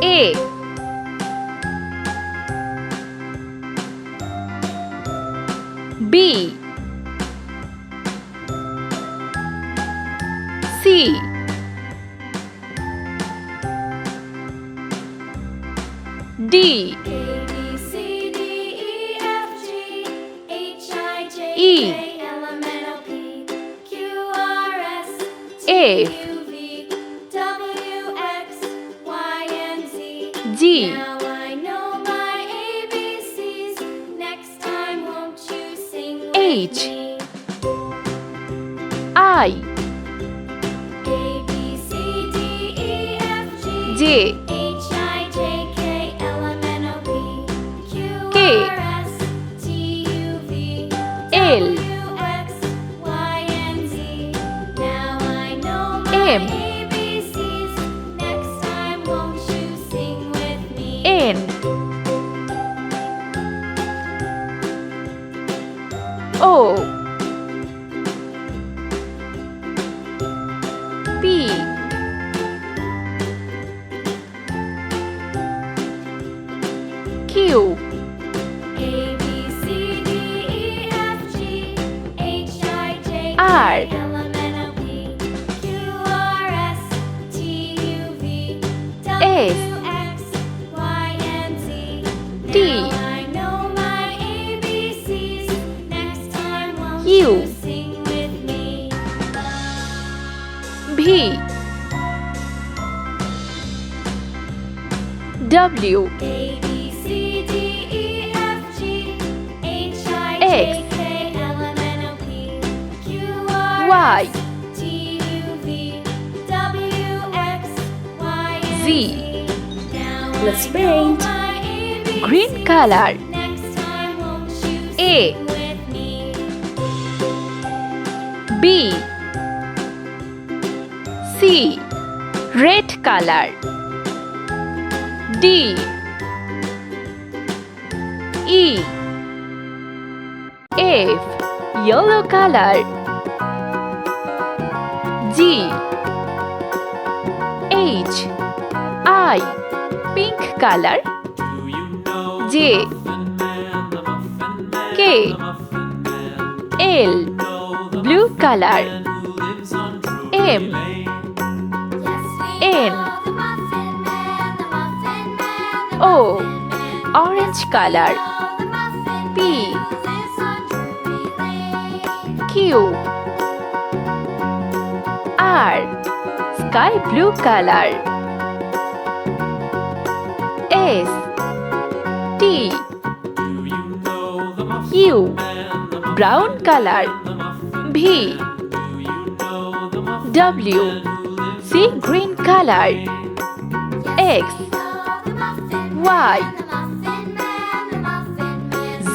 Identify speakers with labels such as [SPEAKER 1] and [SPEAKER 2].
[SPEAKER 1] A B C D
[SPEAKER 2] A B C D E F G H I J
[SPEAKER 1] E
[SPEAKER 2] K L M N O P Q R S T
[SPEAKER 1] F
[SPEAKER 2] U V W X Y and Z.
[SPEAKER 1] G
[SPEAKER 2] Now I know my ABCs. Next time, won't you sing with
[SPEAKER 1] H
[SPEAKER 2] me?
[SPEAKER 1] I
[SPEAKER 2] A B C D E F G
[SPEAKER 1] J
[SPEAKER 2] H I J K L M N O P Q
[SPEAKER 1] K
[SPEAKER 2] R S T U V
[SPEAKER 1] L
[SPEAKER 2] W X Y and Z. Now I know my
[SPEAKER 1] M
[SPEAKER 2] ABCs. Next time, won't you sing with me?
[SPEAKER 1] N O P Q
[SPEAKER 2] A B C D E F G H I J K
[SPEAKER 1] R
[SPEAKER 2] L M N O P Q R S T U V W X Y and Z.
[SPEAKER 1] T
[SPEAKER 2] Now I know my ABCs. Next time, won't
[SPEAKER 1] U
[SPEAKER 2] you sing with me?
[SPEAKER 1] V W
[SPEAKER 2] A B C D E F G H I
[SPEAKER 1] X
[SPEAKER 2] J K L M N O P Q R
[SPEAKER 1] Y
[SPEAKER 2] S T U V W X Y and
[SPEAKER 1] Z.
[SPEAKER 2] Now
[SPEAKER 1] Let's
[SPEAKER 2] I
[SPEAKER 1] paint.
[SPEAKER 2] know my ABCs.
[SPEAKER 1] Green color
[SPEAKER 2] Next time, won't you
[SPEAKER 1] A
[SPEAKER 2] sing with me?
[SPEAKER 1] B C red color D E F yellow color G H I pink color J K L blue color M N O orange color P Q R sky blue color S T U brown color V W sea green color X Y Z